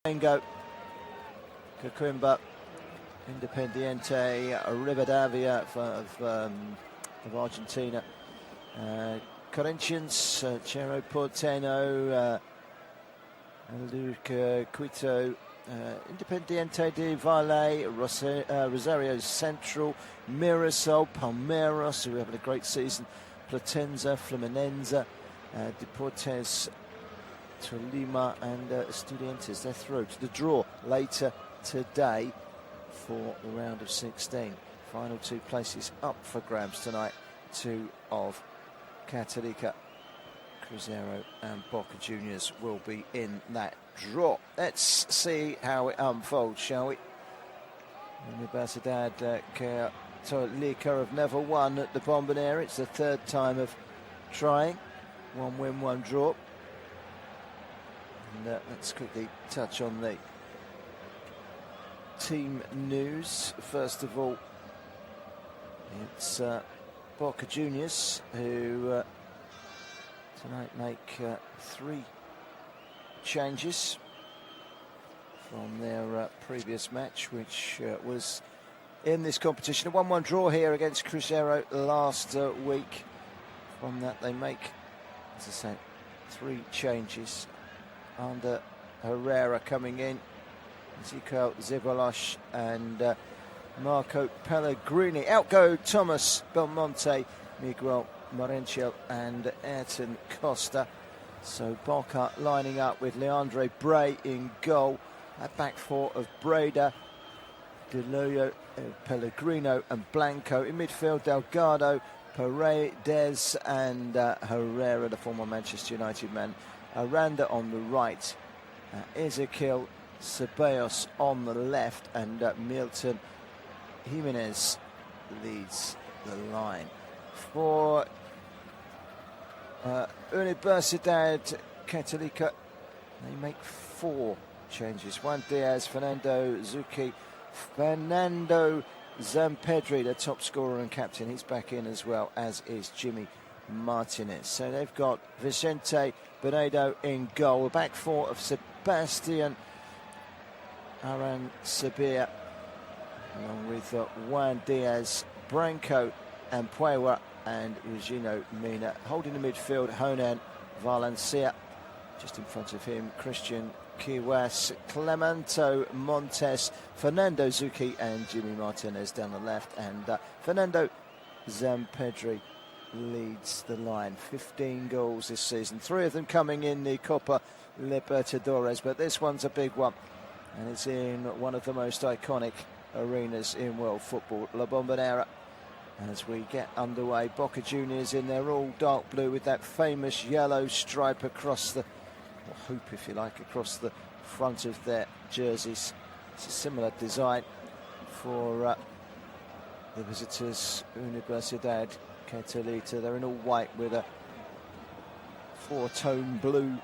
Flamengo, Coimbra, Independiente, Rivadavia of Argentina, Corinthians, Cerro Porteño, Luca Quito, Independiente de Valle, Rosario Central, Mirasol, Palmeiras, who are having a great season, Platense, Fluminense, Deportes Tolima, and Estudiantes. They're through to the draw later today for the round of 16. Final two places up for grabs tonight. Two of Catolica, Cruzeiro and Boca Juniors will be in that draw. Let's see how it unfolds, shall we? Universidad Catolica have never won at the Bombonera. It's the third time of trying. One win, one draw. And let's quickly touch on the team news. First of all, it's Boca Juniors who tonight make 3 changes from their previous match, which was in this competition. A 1-1 draw here against Cruzeiro last week. From that they make, as I say, 3 changes. Under Herrera coming in, Zico Zebalos and Marco Pellegrini. Out go Thomas Belmonte, Miguel Morenchel and Ayrton Costa. So Boca lining up with Leandre Bray in goal. That back four of Breda, De Loyo, Pellegrino and Blanco. In midfield, Delgado, Paredes and Herrera, the former Manchester United man. Aranda on the right, Ezequiel Ceballos on the left, and Milton Jimenez leads the line. For Universidad Catolica, they make 4 changes. Juan Diaz, Fernando Zucchi, Fernando Zampedri, the top scorer and captain, he's back in as well, as is Jimmy Martinez. So they've got Vicente Benedo in goal. A back four of Sebastian Aran-Sabir, along with Juan Diaz, Branco and Puewa and Regino Mina. Holding the midfield, Honan Valencia. Just in front of him, Christian Kiwas, Clemente Montes, Fernando Zucchi and Jimmy Martinez down the left. And Fernando Zampedri leads the line. 15 goals this season, 3 of them coming in the Copa Libertadores, but this one's a big one, and it's in one of the most iconic arenas in world football, La Bombonera. As we get underway, Boca Juniors in their all dark blue with that famous yellow stripe across the, or hoop if you like, across the front of their jerseys. It's a similar design for the visitors, Universidad Catolica. They're in all white with a 4-tone blue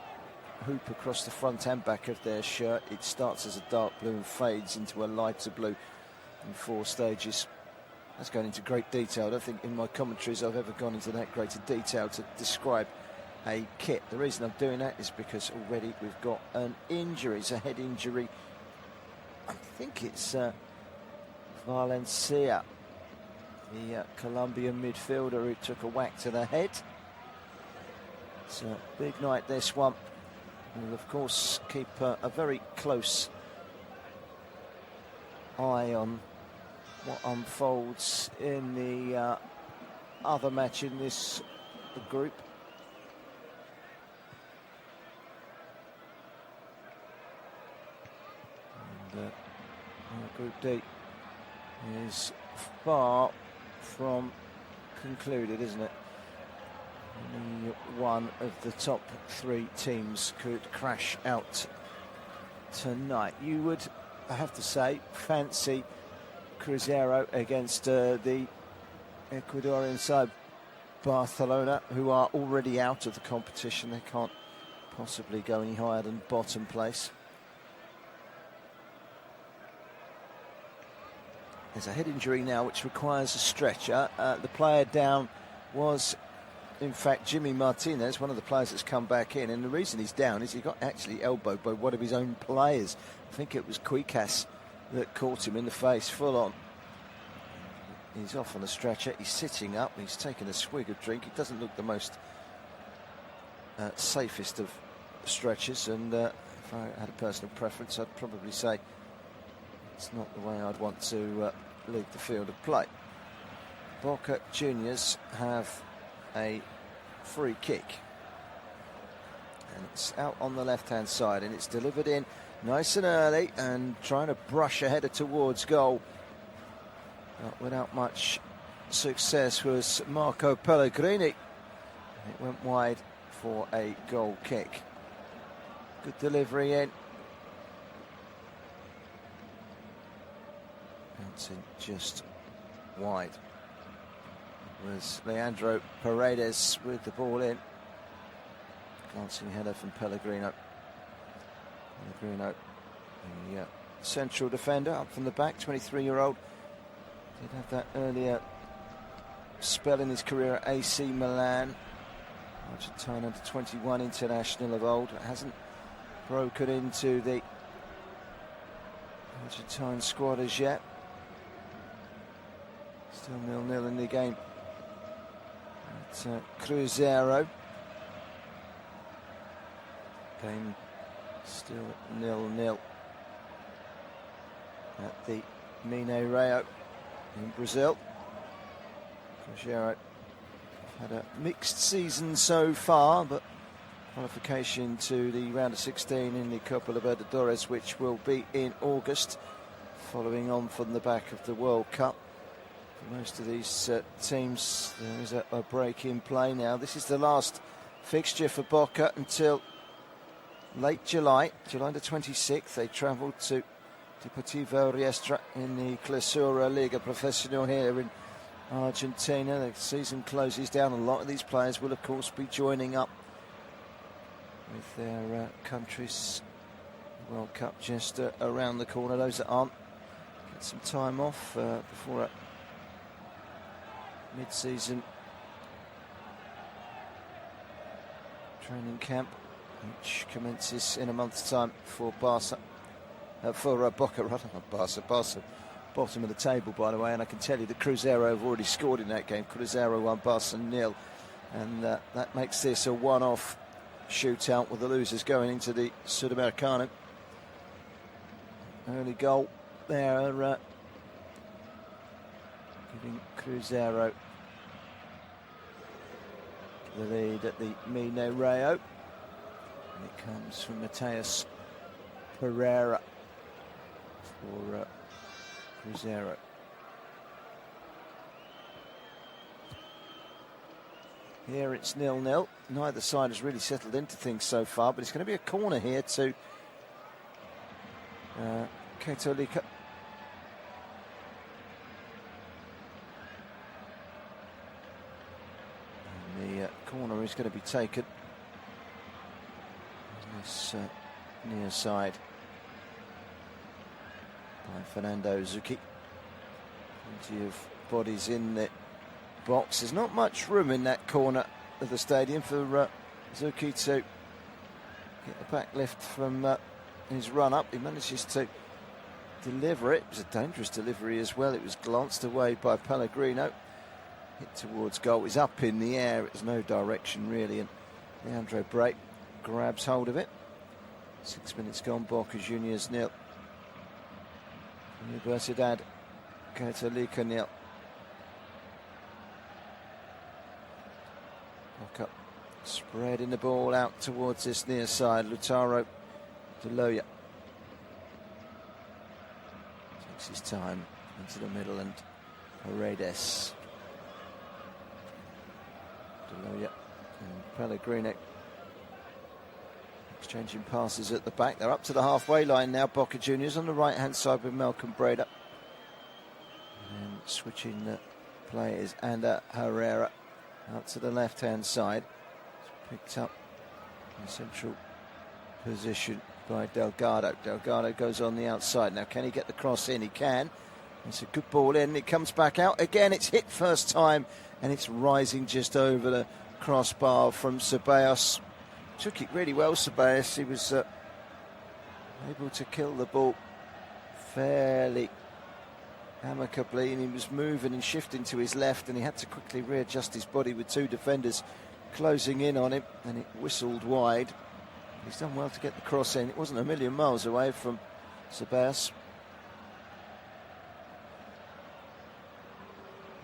hoop across the front and back of their shirt. It starts as a dark blue and fades into a lighter blue in 4 stages. That's going into great detail. I don't think in my commentaries I've ever gone into that greater detail to describe a kit. The reason I'm doing that is because already we've got an injury. It's a head injury. I think it's Valencia, the Colombian midfielder, who took a whack to the head. It's a big night, this one. We'll of course keep a very close eye on what unfolds in the other match in this group. And Group D is far from concluded, isn't it? Only one of the top 3 teams could crash out tonight. You would, I have to say, fancy Cruzeiro against the Ecuadorian side Barcelona, who are already out of the competition. They can't possibly go any higher than bottom place. There's a head injury now which requires a stretcher. The player down was in fact, Jimmy Martinez, one of the players that's come back in, and the reason he's down is he got actually elbowed by one of his own players. I think it was Quikas that caught him in the face full on. He's off on the stretcher. He's sitting up. He's taking a swig of drink. It doesn't look the most safest of stretchers, and if I had a personal preference, I'd probably say it's not the way I'd want to lead the field of play. Boca Juniors have a free kick, and it's out on the left-hand side, and it's delivered in nice and early, and trying to brush a header towards goal, but without much success, was Marco Pellegrini. It went wide for a goal kick. Good delivery in. Bouncing just wide. It was Leandro Paredes with the ball in. Glancing header from Pellegrino. Pellegrino, the central defender, up from the back, 23-year-old. Did have that earlier spell in his career at AC Milan. Argentine under 21 international of old. It hasn't broken into the Argentine squad as yet. Still 0-0 in the game at Cruzeiro. Game still 0-0 at the Mineirão in Brazil. Cruzeiro had a mixed season so far, but qualification to the round of 16 in the Copa Libertadores, which will be in August, following on from the back of the World Cup. For most of these teams, there is a break in play now. This is the last fixture for Boca until late July the 26th. They travelled to Deportivo Riestra in the Clausura Liga Professional here in Argentina. The season closes down. A lot of these players will, of course, be joining up with their countries. World Cup just around the corner. Those that aren't, get some time off before a mid-season training camp, which commences in a month's time for Barca. For Boca, rather, not Barca. Barca, bottom of the table, by the way, and I can tell you that Cruzeiro have already scored in that game. Cruzeiro 1, Barca 0, and that makes this a one-off shootout with the losers going into the Sudamericano. Early goal there, giving Cruzeiro the lead at the Mineirão. And it comes from Mateus Pereira for Cruzeiro. Here it's 0-0. Neither side has really settled into things so far, but it's going to be a corner here to Catolica. And the corner is going to be taken on this near side by Fernando Zucchi. Plenty of bodies in the box. There's not much room in that corner of the stadium for Zucchi to get the back lift from his run up. He manages to deliver it. It was a dangerous delivery as well. It was glanced away by Pellegrino. Hit towards goal. It's up in the air. It's no direction really, and Leandro Break grabs hold of it. 6 minutes gone. Boca Juniors 0. Universidad Catolica 0. Boca spreading the ball out towards this near side. Lautaro De Loya takes his time into the middle, and Paredes, De Loya and Pellegrino exchanging passes at the back. They're up to the halfway line now. Boca Juniors on the right hand side with Malcolm Breda, and switching the players. And Herrera out to the left hand side. It's picked up in central position by Delgado. Delgado goes on the outside. Now can he get the cross in? He can. It's a good ball in. It comes back out again. It's hit first time, and it's rising just over the crossbar from Ceballos. Took it really well, Ceballos. He was able to kill the ball fairly amicably, and he was moving and shifting to his left, and he had to quickly readjust his body with two defenders closing in on him, and it whistled wide. He's done well to get the cross in. It wasn't a million miles away from Ceballos.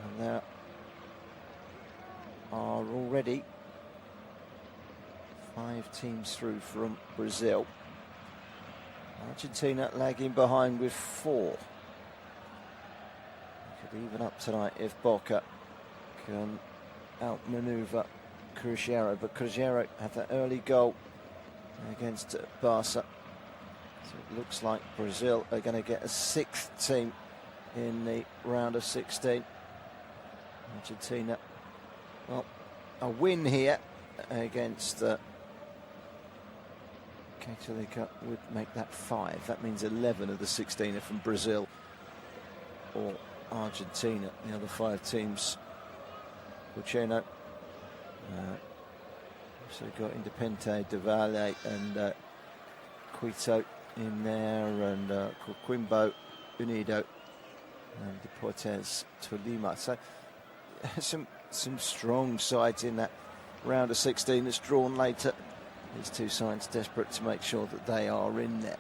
And there are already 5 teams through from Brazil. Argentina lagging behind with 4. They could even up tonight if Boca can outmaneuver Cruzeiro, but Cruzeiro had that early goal against Barca. So it looks like Brazil are going to get a 6th team in the round of 16. Argentina, well, a win here against Catolica would make that 5. That means 11 of the 16 are from Brazil or Argentina. The other 5 teams, Pucheno, so we've got Independiente de Valle and Quito in there, and Coquimbo, Unido, and Deportes Tolima. So some strong sides in that round of 16 that's drawn later. These two sides desperate to make sure that they are in there.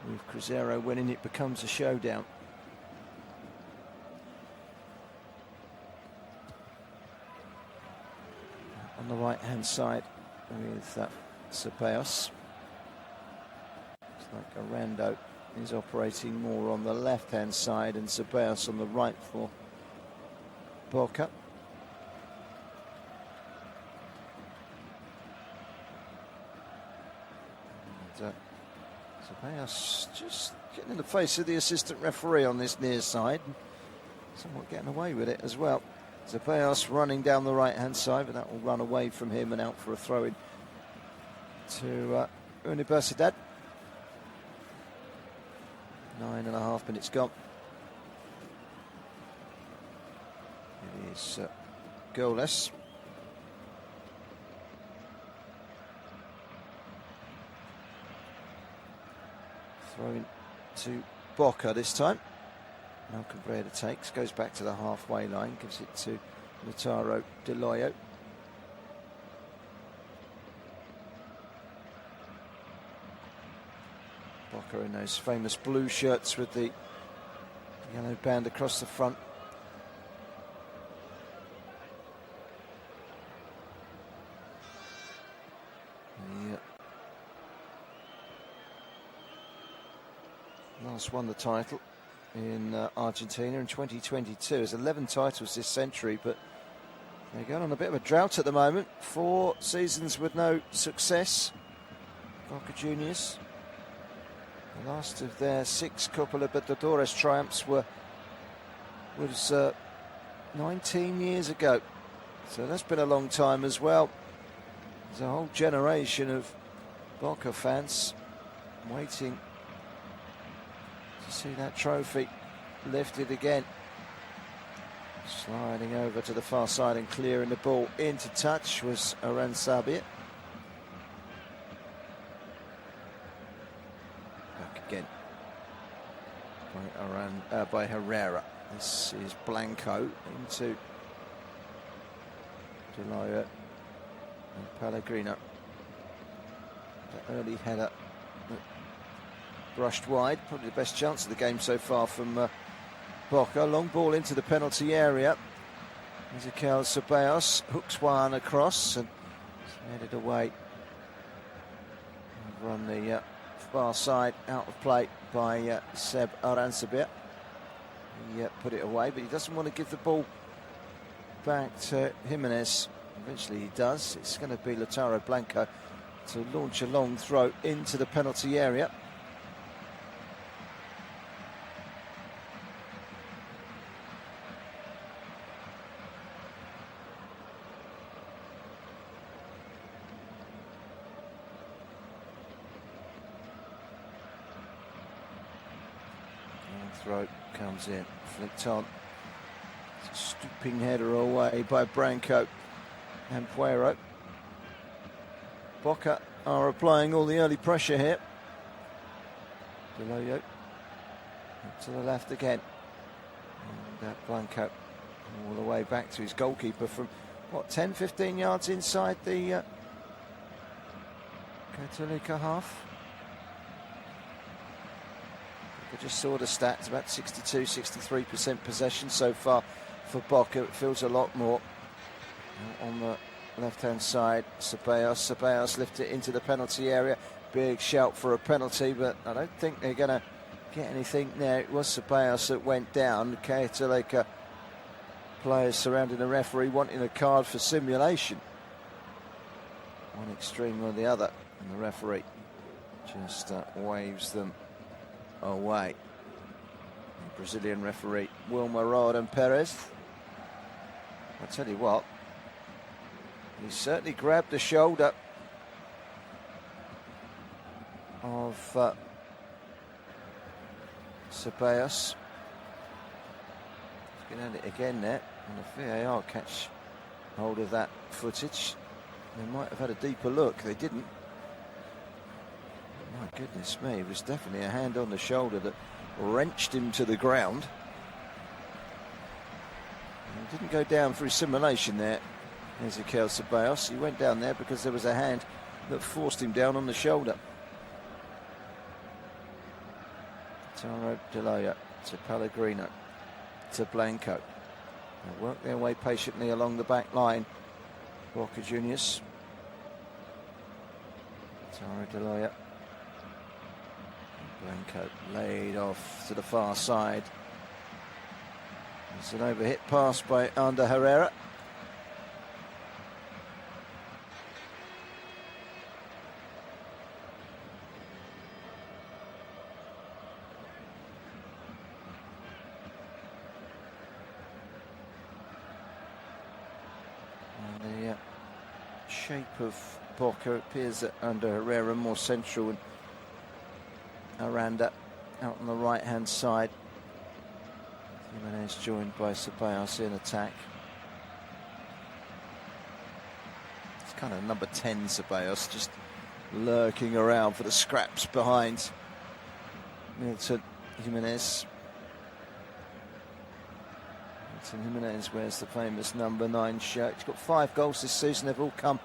With Cruzeiro winning, it becomes a showdown. On the right-hand side with Ceballos. Looks like Arando is operating more on the left-hand side, and Ceballos on the right for Boca. And Ceballos just getting in the face of the assistant referee on this near side, somewhat getting away with it as well. Ceballos running down the right-hand side, but that will run away from him and out for a throw-in to Universidad. 9.5 minutes gone. It is goalless. Throw-in to Boca this time. Malcolm Breda takes, goes back to the halfway line, gives it to Lautaro De Loyo. Boca in those famous blue shirts with the yellow band across the front. Last won the title in Argentina in 2022. There's 11 titles this century, but they're going on a bit of a drought at the moment. 4 seasons with no success. Boca Juniors. The last of their 6 Copa Libertadores triumphs was 19 years ago. So that's been a long time as well. There's a whole generation of Boca fans waiting to see that trophy lifted again. Sliding over to the far side and clearing the ball into touch was Aranzabia. Back again by Herrera. This is Blanco into De Loyo and Pellegrino. The early header brushed wide, probably the best chance of the game so far from Boca. Long ball into the penalty area. Ezequiel Ceballos hooks one across and headed away over on the far side, out of play by Seb Aranzabia. He put it away, but he doesn't want to give the ball back to Jimenez. Eventually he does. It's going to be Lautaro Blanco to launch a long throw into the penalty area. Throw comes in, flicked on. Stooping header away by Branco. and Puero. Boca are applying all the early pressure here. Deloyo to the left again. And Blanco all the way back to his goalkeeper from, what, 10, 15 yards inside the Catolica half. I just saw the stats, about 62, 63% possession so far for Boca. It feels a lot more on the left-hand side. Ceballos lifted it into the penalty area. Big shout for a penalty, but I don't think they're going to get anything there. It was Ceballos that went down. The Catolica players surrounding the referee wanting a card for simulation. One extreme or the other, and the referee just waves them away. The Brazilian referee Wilmer Rodan Perez. I'll tell you what, he certainly grabbed the shoulder of Ceballos. He's going at it again there, and the VAR catch hold of that footage. They might have had a deeper look, they didn't. My goodness me, it was definitely a hand on the shoulder that wrenched him to the ground. He didn't go down through simulation there, Ezequiel Ceballos. He went down there because there was a hand that forced him down on the shoulder. Taro Deloya to Pellegrino to Blanco. They work their way patiently along the back line. Boca Juniors. Taro Deloya. Blanco laid off to the far side. It's an overhit pass by Ander Herrera. And the shape of Boca appears that Ander Herrera more central, and Aranda out on the right-hand side. Jimenez joined by Ceballos in attack. It's kind of number 10 Ceballos, just lurking around for the scraps behind Milton Jimenez. Milton Jimenez wears the famous number 9 shirt. He's got 5 goals this season. They've all come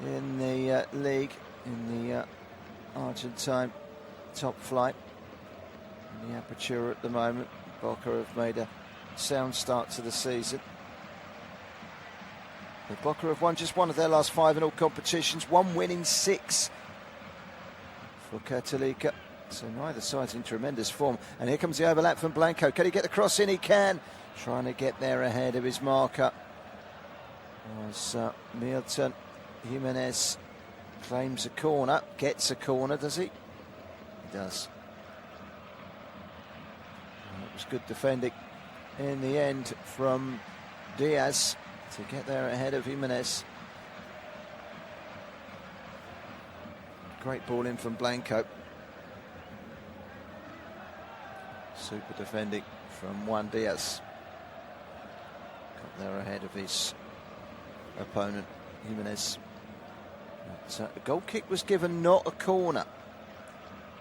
in the league, in the Argentine top flight. In the Aperture at the moment. Boca have made a sound start to the season. The Boca have won just one of their last 5 in all competitions. 1 win in 6 for Catolica. So neither side's in tremendous form. And here comes the overlap from Blanco. Can he get the cross in? He can. Trying to get there ahead of his marker was Milton Jimenez. Claims a corner. Gets a corner, does he? He does. It was good defending in the end from Diaz to get there ahead of Jimenez. Great ball in from Blanco. Super defending from Juan Diaz. Got there ahead of his opponent, Jimenez. But, a goal kick was given, not a corner.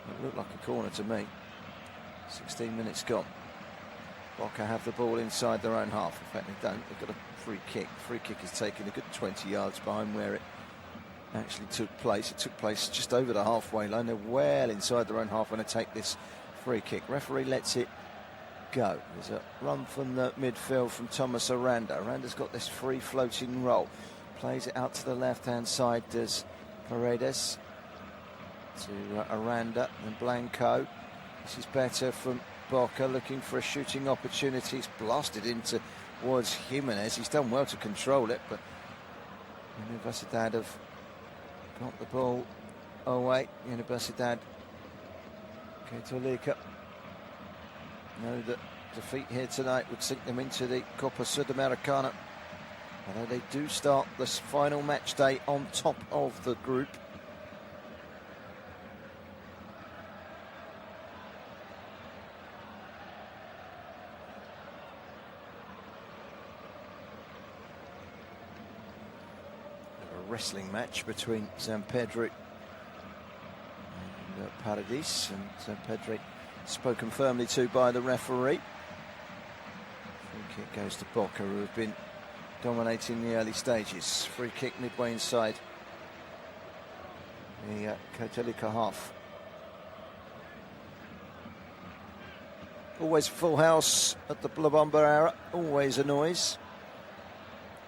It looked like a corner to me. 16 minutes gone. Boca have the ball inside their own half. In fact, they don't. They've got a free kick. Free kick is taken a good 20 yards behind where it actually took place. It took place just over the halfway line. They're well inside their own half when they take this free kick. Referee lets it go. There's a run from the midfield from Thomas Aranda. Aranda's got this free floating roll. Plays it out to the left-hand side. Does Paredes to Aranda and Blanco. This is better from Boca, looking for a shooting opportunity. He's blasted in towards Jimenez. He's done well to control it, but Universidad have got the ball away. Universidad Catolica know that defeat here tonight would sink them into the Copa Sudamericana. Although they do start this final match day on top of the group. wrestling match between San Pedro and Paradis, and San Pedro spoken firmly to by the referee. Free kick goes to Boca, who have been dominating the early stages. Free kick midway inside the Catolica half. Always full house at the La Bombonera, always a noise.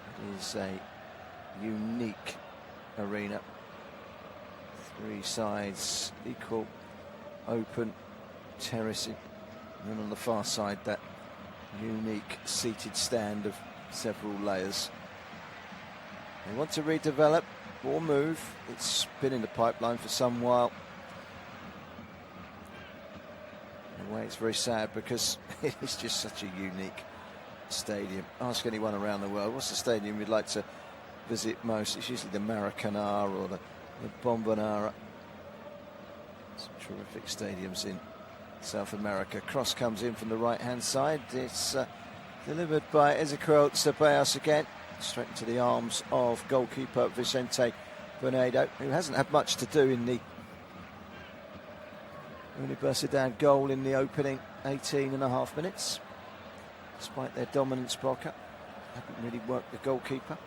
It is a unique arena. Three sides, equal, open, terracing. And then on the far side, that unique seated stand of several layers. They want to redevelop or move. It's been in the pipeline for some while. In a way, it's very sad because it is just such a unique stadium. Ask anyone around the world, what's the stadium you'd like to visit most? It's usually the Maracanã or the Bombonera. Some terrific stadiums in South America. Cross comes in from the right-hand side. It's delivered by Ezequiel Ceballos again, straight into the arms of goalkeeper Vicente Bernardo, who hasn't had much to do in the Universidad goal in the opening 18.5 minutes. Despite their dominance, Boca haven't really worked the goalkeeper.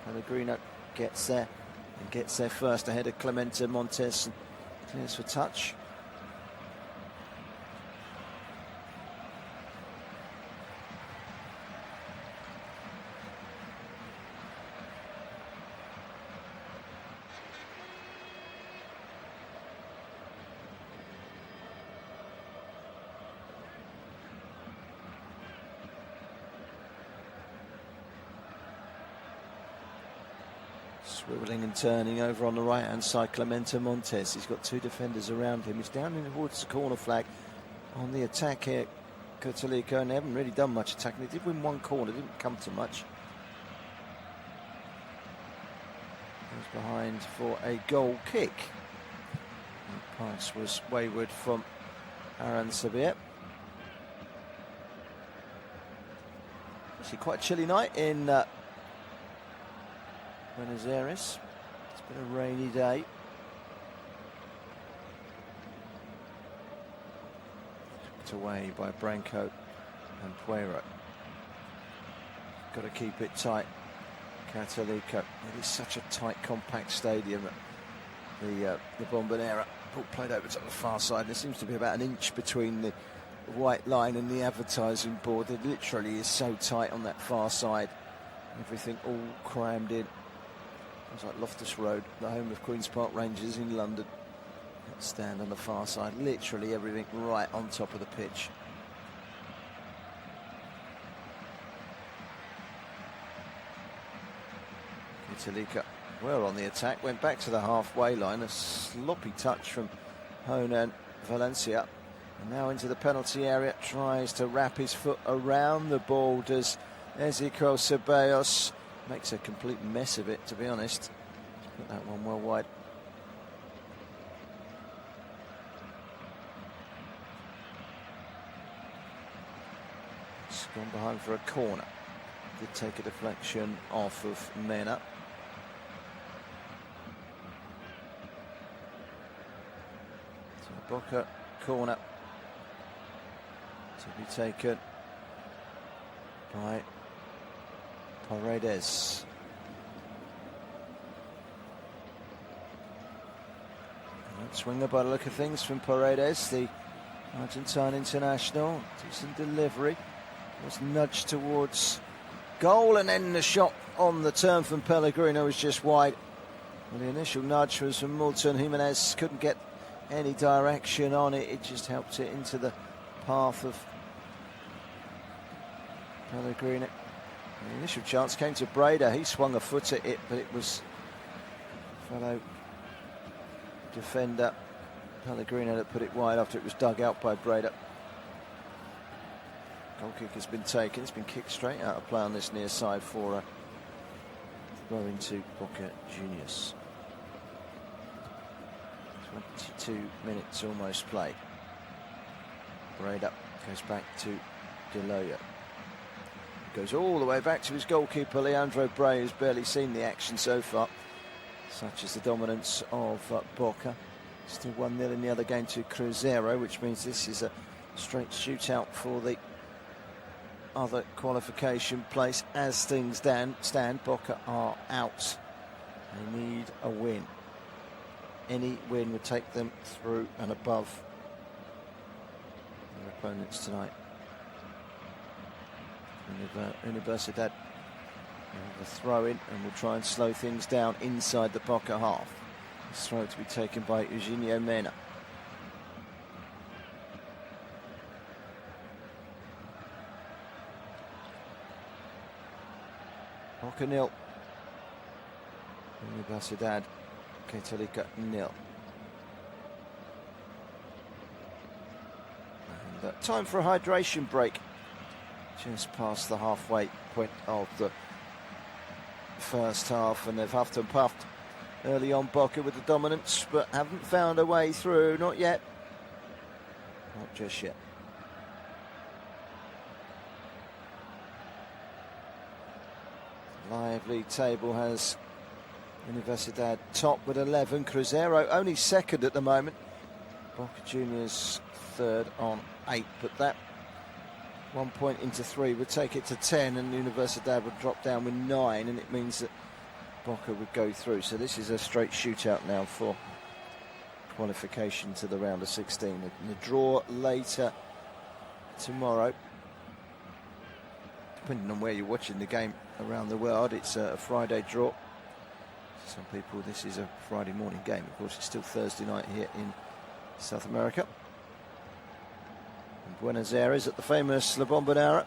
Pellegrino gets there and gets there first ahead of Clemente Montes and clears for touch. Swivelling and turning over on the right-hand side, Clemente Montes. He's got two defenders around him. He's down in towards the corner flag on the attack here, Catolica, and they haven't really done much attacking. They did win one corner, didn't come to much. Goes behind for a goal kick. The pass was wayward from Aaron Sabir. Actually quite a chilly night in Buenos Aires. It's been a rainy day. Tucked away by Branco and Puero. Got to keep it tight. Catolica. It is such a tight, compact stadium. The Bombonera. Ball played over to the far side. There seems to be about an inch between the white line and the advertising board. It literally is so tight on that far side. Everything all crammed in. It's like Loftus Road, the home of Queen's Park Rangers in London. That stand on the far side, literally everything right on top of the pitch. Catolica were on the attack, went back to the halfway line. A sloppy touch from Honan Valencia. And now into the penalty area, tries to wrap his foot around the ball, does Ezequiel Ceballos. Makes a complete mess of it, to be honest. Let's put that one well wide. It's gone behind for a corner. Did take a deflection off of Mena. So Boca corner to be taken by Paredes. Swinger by the look of things from Paredes, the Argentine international. Decent delivery. Was nudged towards goal, and then the shot on the turn from Pellegrino was just wide. Well, the initial nudge was from Milton Jimenez. Couldn't get any direction on it. It just helped it into the path of Pellegrino. The initial chance came to Breda. He swung a foot at it, but it was fellow defender Pellegrino that put it wide after it was dug out by Breda. Goal kick has been taken. It's been kicked straight out of play on this near side for a throw into Boca Juniors. 22 minutes almost played. Breda goes back to De Loya. Goes all the way back to his goalkeeper, Leandro Bray, who's barely seen the action so far. such as the dominance of Boca. Still 1-0 in the other game to Cruzeiro, which means this is a straight shootout for the other qualification place. As things stand, Boca are out. They need a win. Any win would take them through and above their opponents tonight. Universidad have a throw in and will try and slow things down inside the Boca half. This throw to be taken by Eugenio Mena. Boca 0. Universidad Catolica 0. And time for a hydration break. Just past the halfway point of the first half, and they've huffed and puffed early on, Boca with the dominance, but haven't found a way through. Not yet. Not just yet. Live league table has Universidad top with 11. Cruzeiro only second at the moment. Boca Juniors third on 8, but that 1 point into 3 would take it to 10, and Universidad would drop down with 9, and it means that Boca would go through. So this is a straight shootout now for qualification to the round of 16. And the draw later tomorrow. Depending on where you're watching the game around the world, it's a Friday draw. For some people, this is a Friday morning game. Of course, it's still Thursday night here in South America. In Buenos Aires at the famous La Bombonera.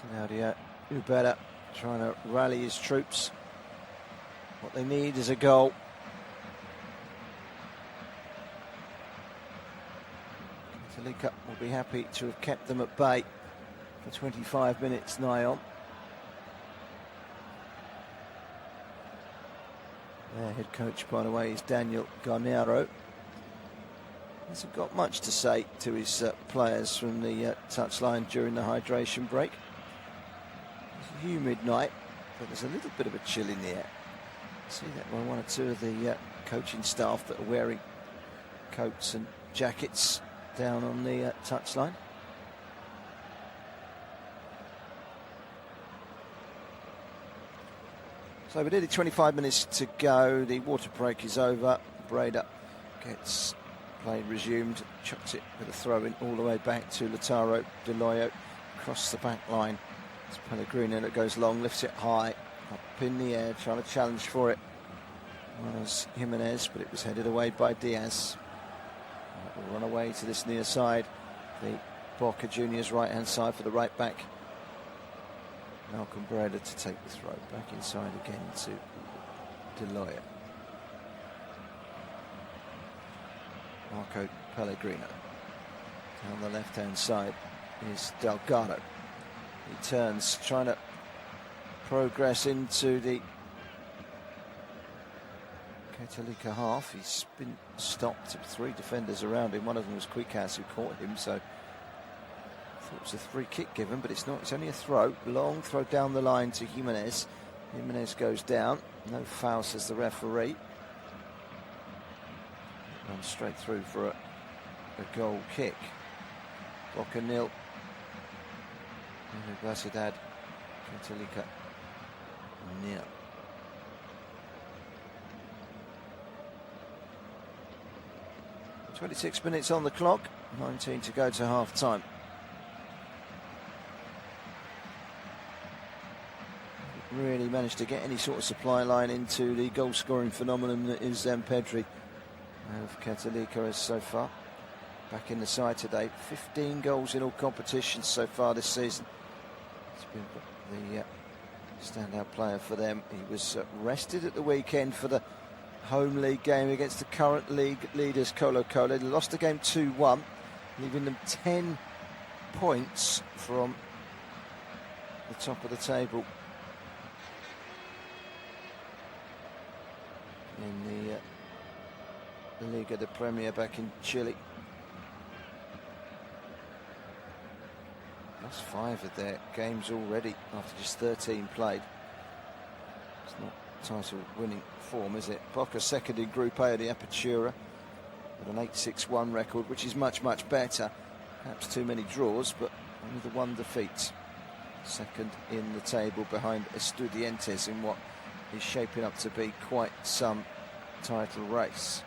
Claudio Ubeda trying to rally his troops. What they need is a goal. Catolica will be happy to have kept them at bay for 25 minutes nigh on. Their head coach, by the way, is Daniel Garnero. Hasn't got much to say to his players from the touchline during the hydration break. It's a humid night, but there's a little bit of a chill in the air. See that by one or two of the coaching staff that are wearing coats and jackets down on the touchline. So with nearly 25 minutes to go, the water break is over. Breda gets play resumed, chucks it with a throw-in all the way back to Lautaro De Loyo, across the back line. It's Pellegrino that goes long, lifts it high, up in the air, trying to challenge for it. Was Jimenez, but it was headed away by Diaz. Will run away to this near side. The Boca Juniors right-hand side for the right back. Malcolm Breda to take the throw. Back inside again to De Loyo. Marco Pellegrino. Down the left-hand side is Delgado. He turns, trying to progress into the Catolica half. He's been stopped. 3 defenders around him. One of them was Quickhouse who caught him, so I thought it was a free kick given, but it's not. It's only a throw. Long throw down the line to Jimenez. Jimenez goes down. No foul, says the referee. Runs straight through for a goal kick. Boca 0. Universidad Catolica 0. – 26 minutes on the clock, 19 to go to half time. Really managed to get any sort of supply line into the goal scoring phenomenon that is Pedri of Catolica so far. Back in the side today, 15 goals in all competitions so far this season. He's been the standout player for them. He was rested at the weekend for the home league game against the current league leaders Colo-Colo. They lost the game 2-1, leaving them 10 points from the top of the table in the Liga de Premier back in Chile. Lost 5 of their games already after just 13 played. It's not title-winning form, is it? Boca second in Group A of the Apertura with an 8-6-1 record, which is much, much better. Perhaps too many draws, but only the one defeat. Second in the table behind Estudiantes in what is shaping up to be quite some title race.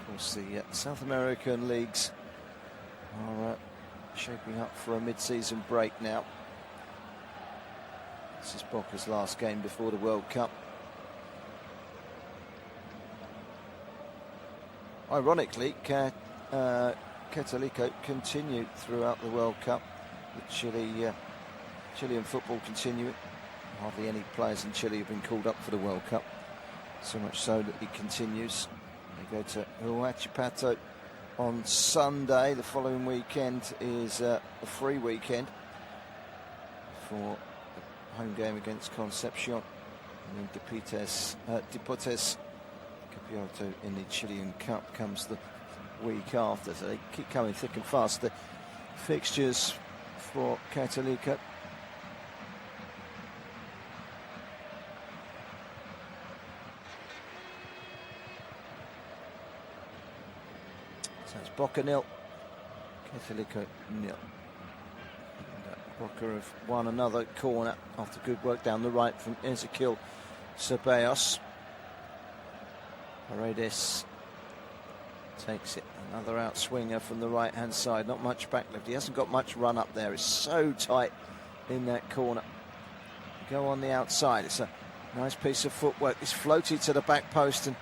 Of course, the South American leagues are shaping up for a mid-season break now. This is Boca's last game before the World Cup. Ironically, Catolica continued throughout the World Cup, with Chilean football continuing. Hardly any players in Chile have been called up for the World Cup, so much so that it continues. They go to Huachipato on Sunday. The following weekend is a free weekend for the home game against Concepcion, and then Deportes Capioto in the Chilean Cup comes the week after. So they keep coming thick and fast. The fixtures for Catolica. So it's Boca 0, Catolica 0. Boca have won another corner after good work down the right from Ezequiel Ceballos. Paredes takes it. Another outswinger from the right-hand side. Not much back left. He hasn't got much run up there. It's so tight in that corner. Go on the outside. It's a nice piece of footwork. It's floated to the back post and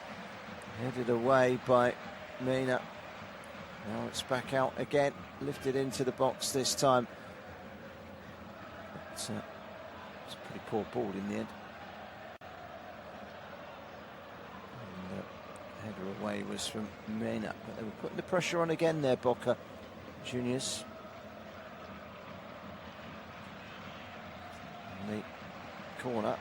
headed away by Mina. Now it's back out again. Lifted into the box this time. It's a pretty poor ball in the end. Header away was from Mena, but they were putting the pressure on again there, Boca Juniors. And the corner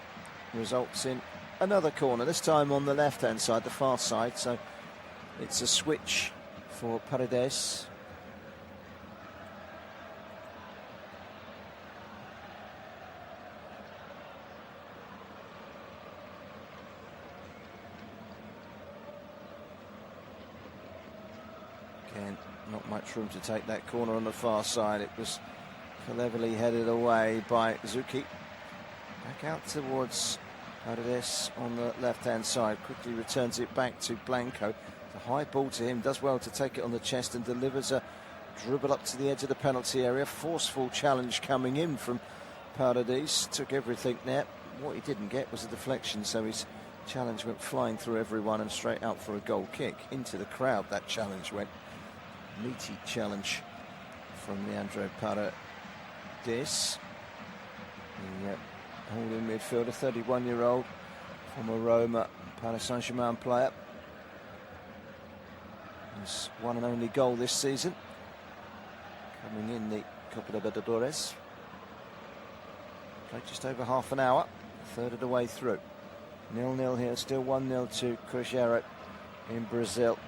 results in another corner, this time on the left-hand side, the far side, so it's a switch for Paredes. Again, not much room to take that corner on the far side. It was cleverly headed away by Zucchi. Back out towards Paredes on the left-hand side. Quickly returns it back to Blanco. The high ball to him. Does well to take it on the chest and delivers a dribble up to the edge of the penalty area. Forceful challenge coming in from Paredes. Took everything there. What he didn't get was a deflection, so his challenge went flying through everyone and straight out for a goal kick. Into the crowd that challenge went. Meaty challenge from Leandro Paredes. The holding midfielder, 31-year-old, former Roma, Paris Saint-Germain player. His one and only goal this season, coming in the Copa Libertadores. Played just over half an hour, a third of the way through. 0-0 here, still 1-0 to Cruzeiro in Brazil.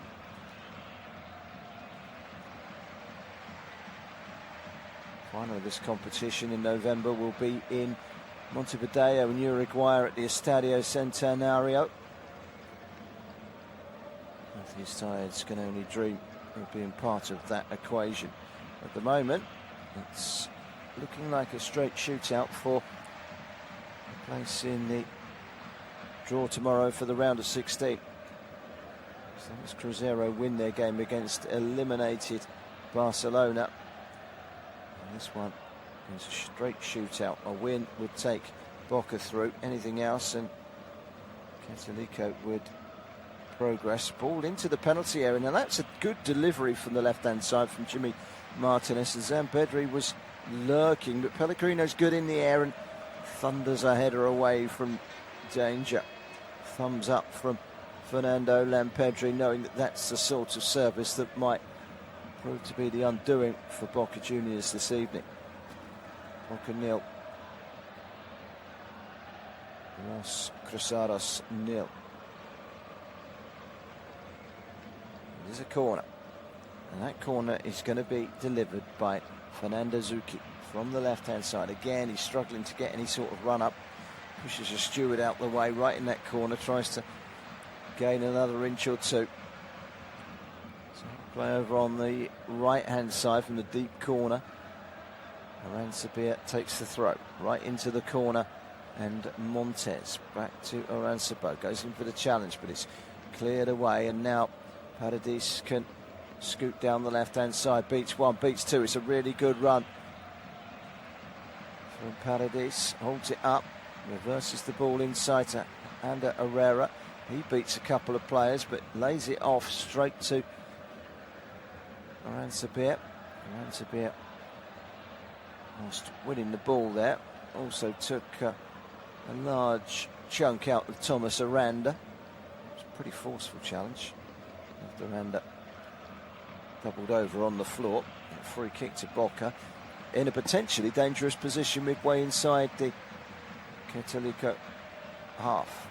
Final of this competition in November will be in Montevideo in Uruguay at the Estadio Centenario. Both these sides can only dream of being part of that equation. At the moment, it's looking like a straight shootout for a place in the draw tomorrow for the round of 16. As long as Cruzeiro win their game against eliminated Barcelona, and this one is a straight shootout. A win would take Boca through. Anything else and Catolica would progress. Ball into the penalty area. Now that's a good delivery from the left-hand side from Jimmy Martinez. And Zampedri was lurking, but Pellegrino's good in the air and thunders a header away from danger. Thumbs up from Fernando Lampedri, knowing that that's the sort of service that might prove to be the undoing for Boca Juniors this evening. Boca 0. Los Cruzados 0. There's a corner. And that corner is going to be delivered by Fernando Zucchi from the left-hand side. Again, he's struggling to get any sort of run up. pushes a steward out the way, right in that corner, tries to gain another inch or two. So play over on the right-hand side from the deep corner. Aransabir takes the throw right into the corner, and Montes back to Aransabir, goes in for the challenge, but it's cleared away, and now Paradis can scoot down the left-hand side, beats one, beats two. It's a really good run from Paradis, holds it up, reverses the ball inside to Ander Herrera. He beats a couple of players, but lays it off straight to Aransabir. Aransabir whilst winning the ball there, also took a large chunk out of Thomas Aranda. It was a pretty forceful challenge. After Aranda doubled over on the floor, a free kick to Boca in a potentially dangerous position midway inside the Catolica half.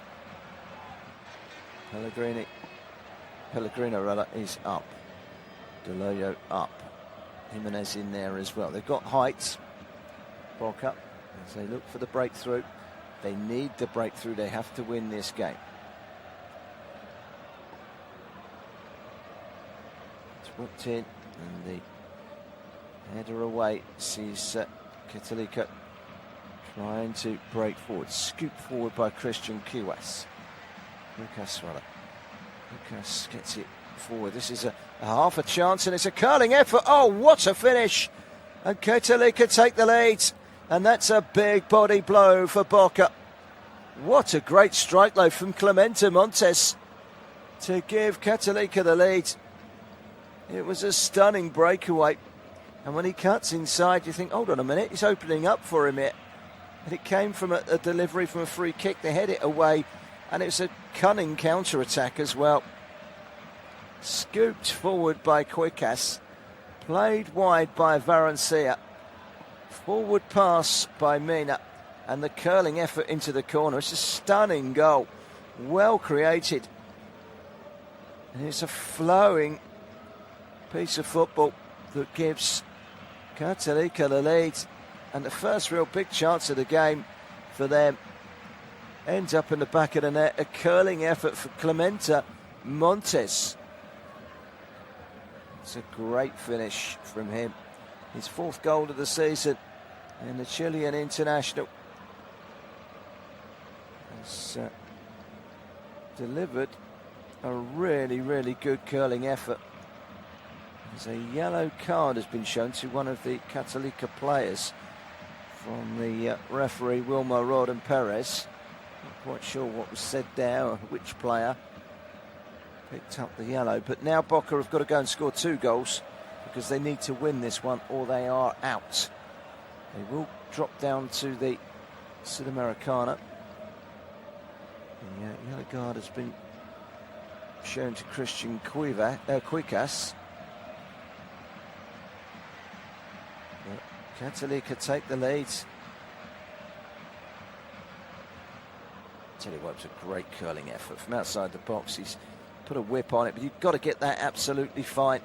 Pellegrino rather is up. De Loyo up. Jimenez in there as well. They've got height, Boca, as they look for the breakthrough. They need the breakthrough. They have to win this game. It's whipped in, and the header away sees Catolica trying to break forward. Scooped forward by Christian Cuevas. Lucas gets it forward. This is a half a chance, and it's a curling effort. Oh, what a finish! And Catolica take the lead, and that's a big body blow for Boca. What a great strike though from Clemente Montes to give Catolica the lead. It was a stunning breakaway, and when he cuts inside you think, hold on a minute, he's opening up for him here. And it came from a delivery from a free kick. They head it away, and it's a cunning counter-attack as well. Scooped forward by Cuicas, played wide by Valencia, forward pass by Mina, and the curling effort into the corner. It's a stunning goal, well created. And it's a flowing piece of football that gives Catolica the lead, and the first real big chance of the game for them ends up in the back of the net. A curling effort for Clemente Montes. It's a great finish from him. His fourth goal of the season, and the Chilean international has delivered a really, really good curling effort. As a yellow card has been shown to one of the Catolica players from the referee Wilmer Rodden Perez. Not quite sure what was said there or which player picked up the yellow, but now Boca have got to go and score 2 goals because they need to win this one or they are out. They will drop down to the Sudamericana. The yellow card has been shown to Christian Cuicas. Catolica take the lead. Tell you what, it was a great curling effort from outside the box. He's put a whip on it, but you've got to get that absolutely fine.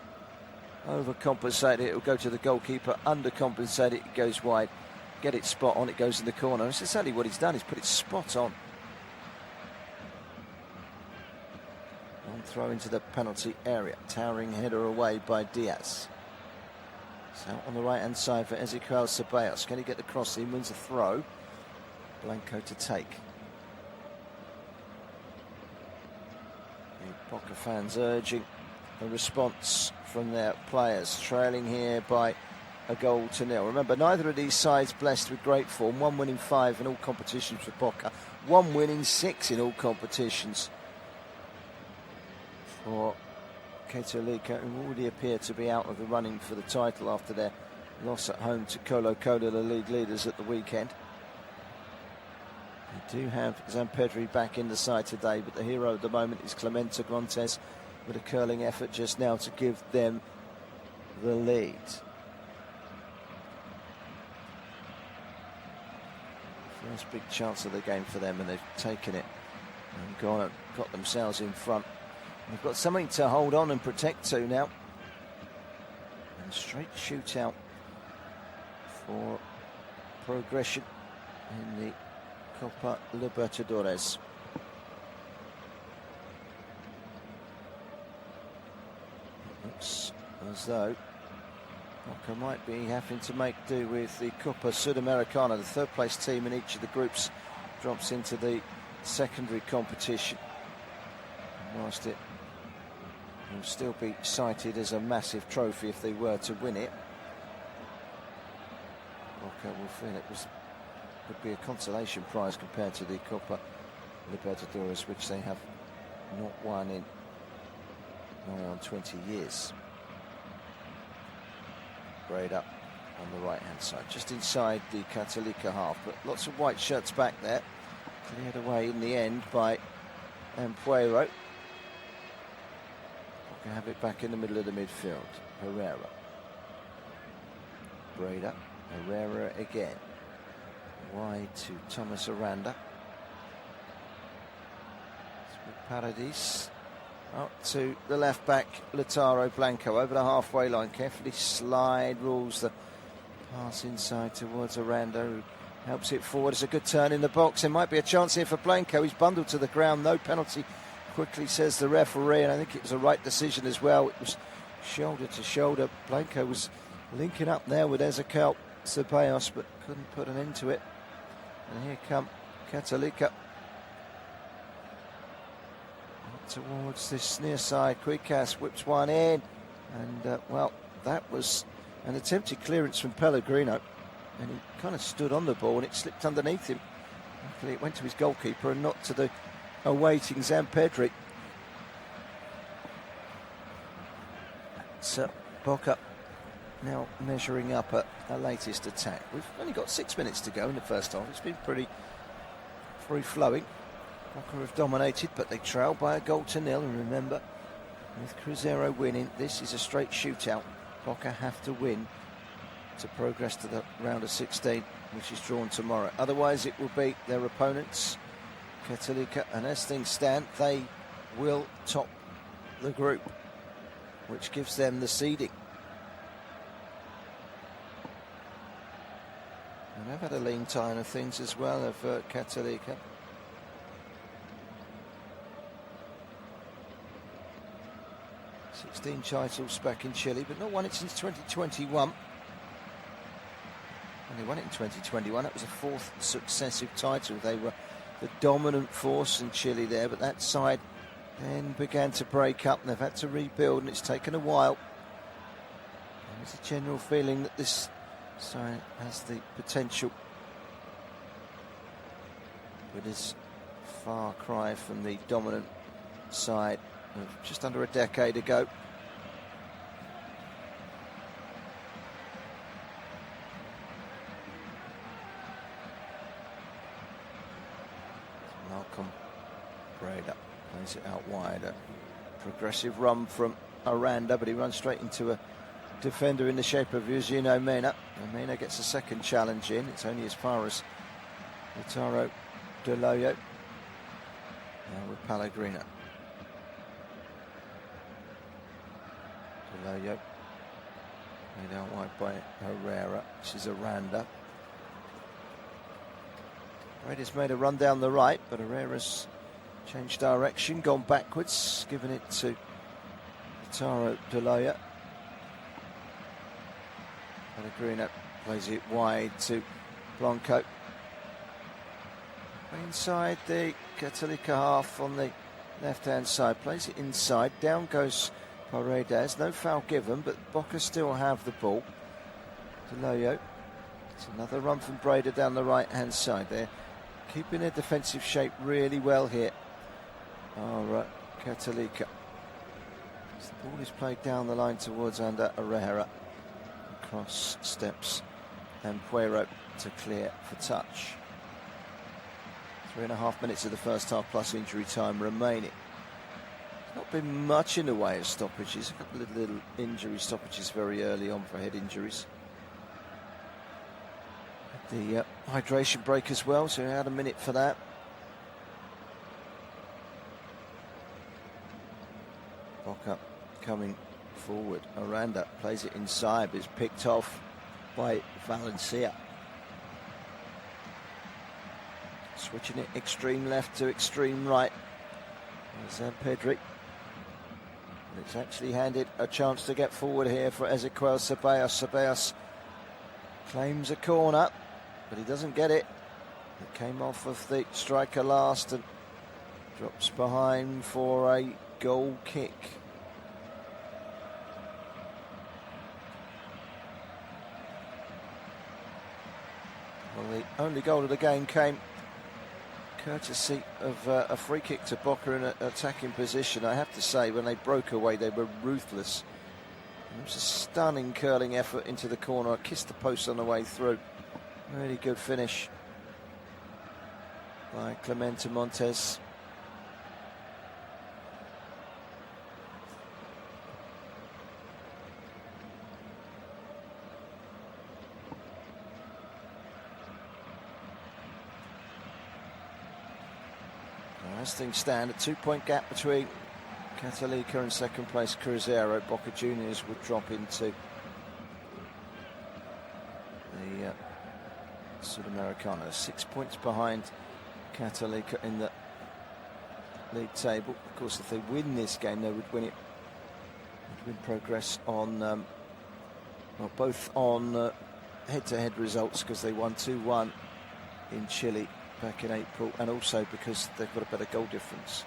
Overcompensate it, it'll go to the goalkeeper. Undercompensate it, it goes wide. Get it spot on, it goes in the corner. That's exactly what he's done. He's put it spot on. Long throw into the penalty area. Towering header away by Diaz. It's out on the right-hand side for Ezequiel Ceballos. Can he get the cross? He wins a throw. Blanco to take. The Boca fans urging a response from their players, trailing here by a 1-0. Remember, neither of these sides blessed with great form. 1 winning 5 in all competitions for Boca. 1 winning 6 in all competitions for Catolica, who already appear to be out of the running for the title after their loss at home to Colo-Colo, the league leaders, at the weekend. They do have Zampedri back in the side today, but the hero at the moment is Clemente Montes with a curling effort just now to give them the lead. First big chance of the game for them, and they've taken it and got themselves in front. They've got something to hold on and protect to now. And straight shootout for progression in the Copa Libertadores. It looks as though Boca might be having to make do with the Copa Sudamericana. The third place team in each of the groups drops into the secondary competition. And whilst it will still be cited as a massive trophy if they were to win it, Boca will feel it would be a consolation prize compared to the Copa Libertadores, which they have not won in nigh on 20 years. Braid up on the right hand side, just inside the Catolica half, but lots of white shirts back there, cleared away in the end by Ampuero. Can have it back in the middle of the midfield. Herrera. Braid up. Herrera again. Wide to Thomas Aranda. Paradis. Up to the left back, Lautaro Blanco over the halfway line. Carefully slide rules the pass inside towards Aranda, who helps it forward. It's a good turn in the box. There might be a chance here for Blanco. He's bundled to the ground. No penalty, quickly says the referee, and I think it was a right decision as well. It was shoulder to shoulder. Blanco was linking up there with Ezequiel Ceballos, but couldn't put an end to it. And here come Catolica towards this near side. Quikas whips one in, and well, that was an attempted clearance from Pellegrino, and he kind of stood on the ball and it slipped underneath him. Luckily it went to his goalkeeper and not to the awaiting Zampedri. So Boca now measuring up at a latest attack. We've only got 6 minutes to go in the first half. It's been pretty free-flowing. Boca have dominated, but they trail by a goal to nil. And remember, with Cruzeiro winning, this is a straight shootout. Boca have to win to progress to the round of 16, which is drawn tomorrow. Otherwise, it will be their opponents, Catolica, and as things stand, they will top the group, which gives them the seeding. And they've had a lean time of things as well, of Catolica. 16 titles back in Chile, but not won it since 2021. Only won it in 2021. That was a fourth successive title. They were the dominant force in Chile there, but that side then began to break up and they've had to rebuild, and it's taken a while. There's a general feeling that this side has the potential, but is a far cry from the dominant side of just under a decade ago. Malcolm Breda plays it out wide. A progressive run from Aranda, but he runs straight into a defender in the shape of Eugenio Mena. And Mena gets a second challenge in. It's only as far as Lautaro De Loyo. Now with Pellegrino. De Loyo. Made out wide by Herrera. This is Aranda. Brady's made a run down the right, but Herrera's changed direction, gone backwards, given it to Lautaro De Loyo. Pellegrino plays it wide to Blanco. Inside the Catolica half on the left-hand side, plays it inside. Down goes Paredes. No foul given, but Boca still have the ball. De Loyo. It's another run from Breda down the right-hand side there. Keeping their defensive shape really well here. Catolica. The ball is played down the line towards Ander Herrera. Cross steps and Puero to clear for touch. 3.5 minutes of the first half plus injury time remaining. There's not been much in the way of stoppages. A couple of little injury stoppages very early on for head injuries. The hydration break as well, so we had a minute for that. Boca coming forward. Aranda plays it inside, but it's picked off by Valencia. Switching it extreme left to extreme right. There's Pedri. It's actually handed a chance to get forward here for Ezequiel Ceballos. Ceballos claims a corner, but he doesn't get it. It came off of the striker last and drops behind for a goal kick. Well, the only goal of the game came courtesy of a free kick to Boca in an attacking position. I have to say, when they broke away, they were ruthless. It was a stunning curling effort into the corner. I kissed the post on the way through. Really good finish by Clemente Montes. As things stand, a 2-point gap between Catolica and second place Cruzeiro. Boca Juniors would drop into the Sudamericana. 6 points behind Catolica in the league table. Of course, if they win this game, they would win it. Would win progress on, well, both on head-to-head results, because they won 2-1 in Chile back in April, and also because they've got a better goal difference.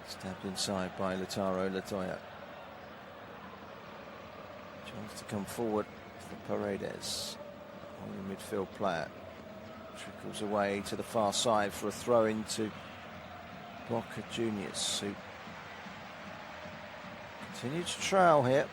Stabbed inside by Lautaro Latoya. Chance to come forward for Paredes, on the midfield player. Trickles away to the far side for a throw into Boca Juniors, who continue to trail here.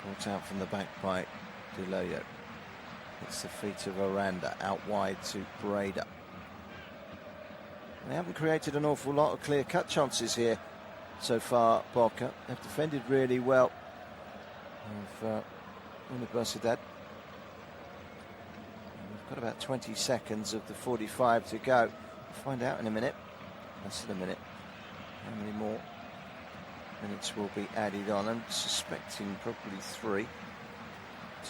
Brought out from the back by Di Loyo. It's the feet of Aranda, out wide to Breda. They haven't created an awful lot of clear-cut chances here so far, Boca. They've defended really well of Universidad. We've got about 20 seconds of the 45 to go. We'll find out in a minute, less than a minute, how many more minutes will be added on. I'm suspecting probably 3,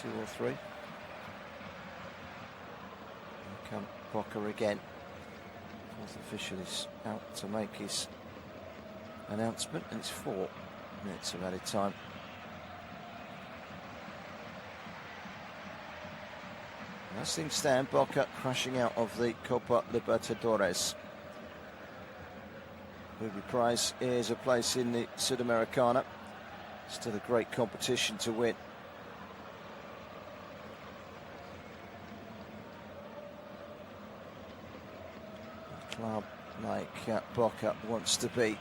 2 or 3. Come Boca again. Fourth official is out to make his announcement, and it's 4 minutes of added time. As things stand, Boca crashing out of the Copa Libertadores. Booby prize is a place in the Sudamericana. Still a great competition to win. Club like Boca wants to be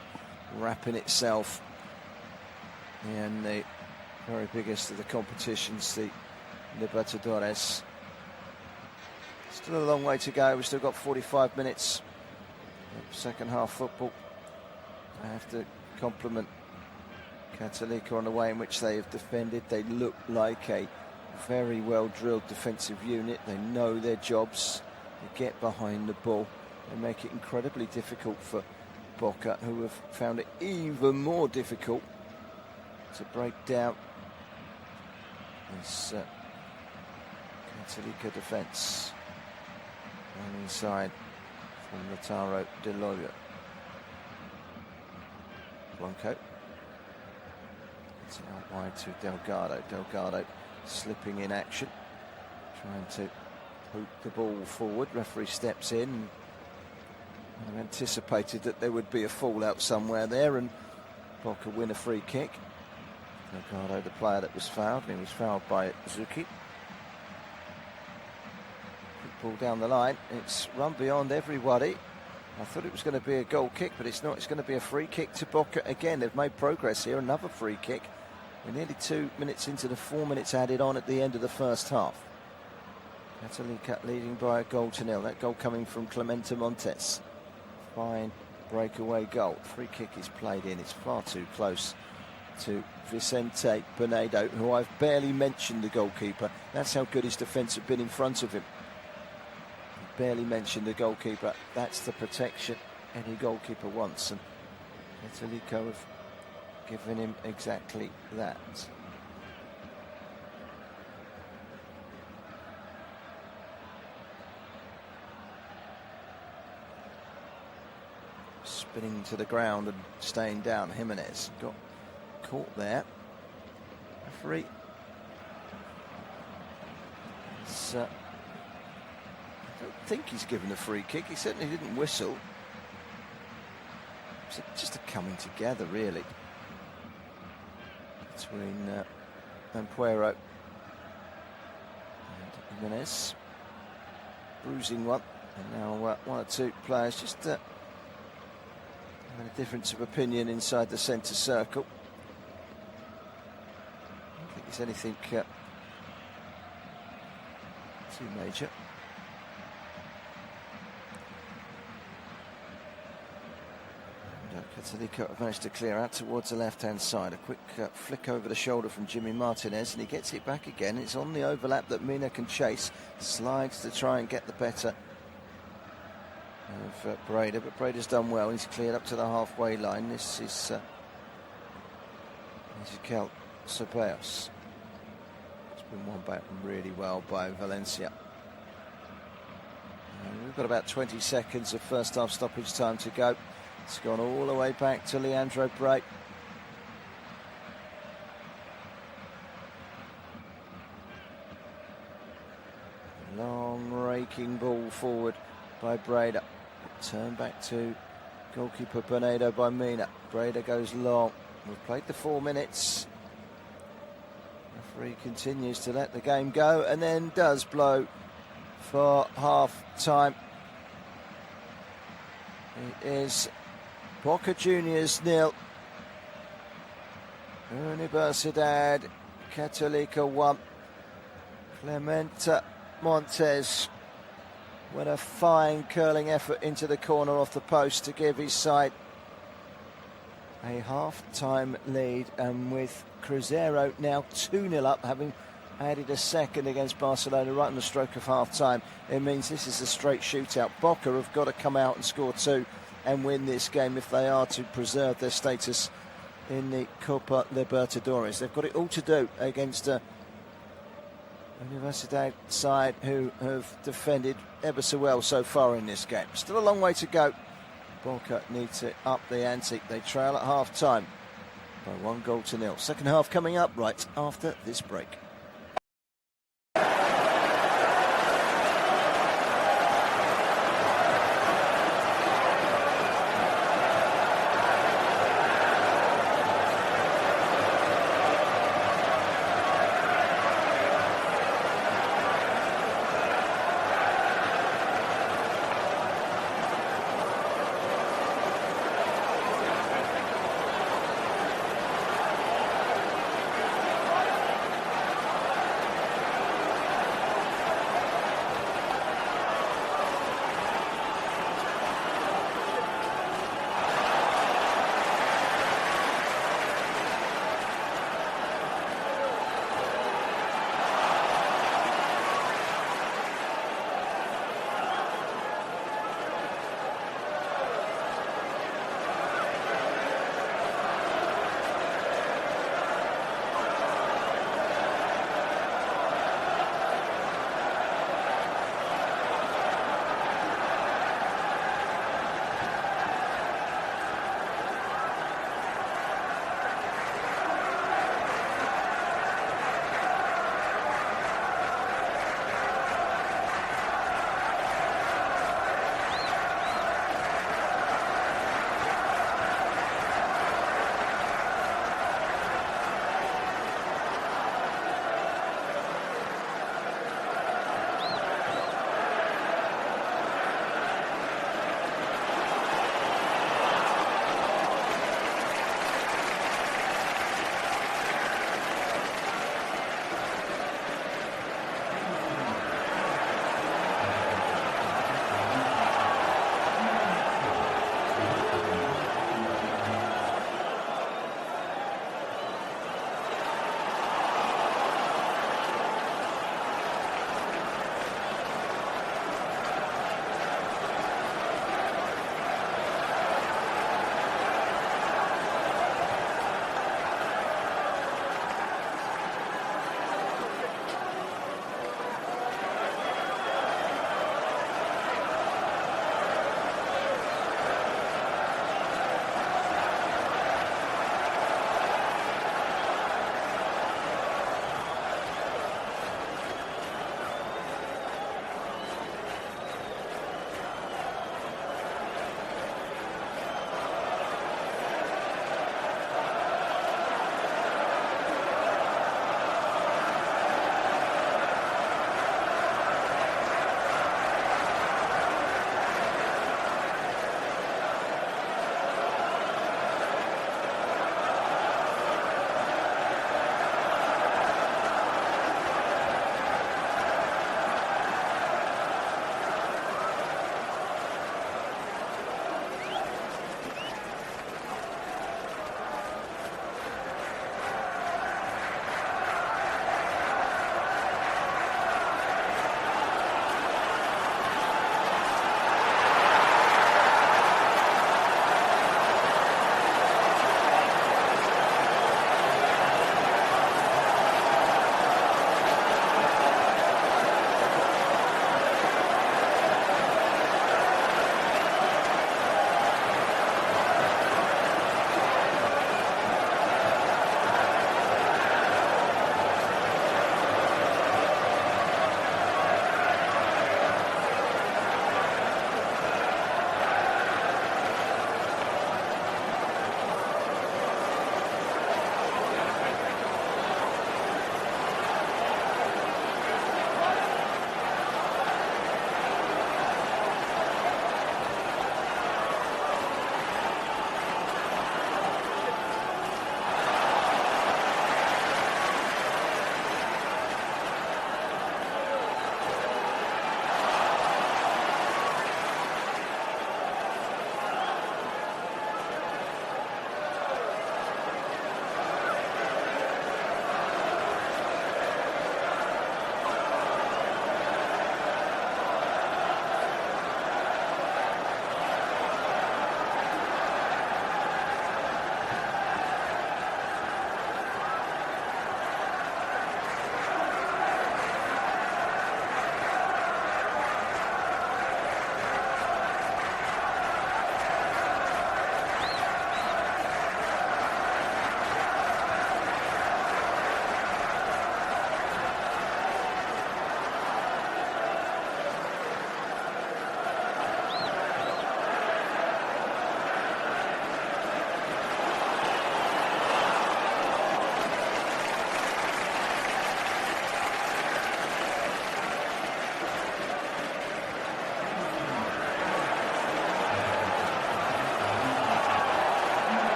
wrapping itself in the very biggest of the competitions, the Libertadores. Still a long way to go. We've still got 45 minutes of second half football. I have to compliment Catolica on the way in which they have defended. They look like a very well drilled defensive unit. They know their jobs. They get behind the ball. They make it incredibly difficult for Boca, who have found it even more difficult to break down this Catolica defence. On inside from Lautaro Di Loyo. Blanco. It's out wide to Delgado. Delgado slipping in action, trying to hoop the ball forward. Referee steps in. I anticipated that there would be a fallout somewhere there, and Boca win a free kick. Delgado, the player that was fouled, and he was fouled by Zuki. Ball down the line. It's run beyond everybody. I thought it was going to be a goal kick, but it's not. It's going to be a free kick to Boca again. They've made progress here. Another free kick. We're nearly 2 minutes into the 4 minutes added on at the end of the first half. Catolica leading by a goal to nil. That goal coming from Clemente Montes. Fine breakaway goal. Free kick is played in. It's far too close to Vicente Pinedo, who I've barely mentioned, the goalkeeper. That's how good his defence have been in front of him. Barely mentioned the goalkeeper. That's the protection any goalkeeper wants, and Catolica have given him exactly that. Spinning to the ground and staying down. Jimenez got caught there. Referee. I don't think he's given a free kick. He certainly didn't whistle. It's just a coming together, really, between Ampuero and Jimenez. Bruising one. And now one or two players just having a difference of opinion inside the centre circle. I don't think there's anything too major. Catolica have managed to clear out towards the left-hand side. A quick flick over the shoulder from Jimmy Martinez, and he gets it back again. It's on the overlap that Mina can chase. Slides to try and get the better of Breda, but Breda's done well. He's cleared up to the halfway line. This is Ezequiel Ceballos. It's been won back really well by Valencia. And we've got about 20 seconds of first half stoppage time to go. It's gone all the way back to Leandro Bray. Long raking ball forward by Breda. Turn back to goalkeeper Pinedo by Mina. Breda goes long. We've played the 4 minutes. Referee continues to let the game go and then does blow for half time. It is Boca Juniors 0. Universidad Catolica 1. Clemente Montes with a fine curling effort into the corner off the post to give his side a half-time lead, and with Cruzeiro now 2-0 up, having added a second against Barcelona right on the stroke of half-time, it means this is a straight shootout. Boca have got to come out and score 2 and win this game if they are to preserve their status in the Copa Libertadores. They've got it all to do against a Universidad side who have defended ever so well so far in this game. Still a long way to go. Boca need to up the ante. They trail at half-time by 1-0. Second half coming up right after this break.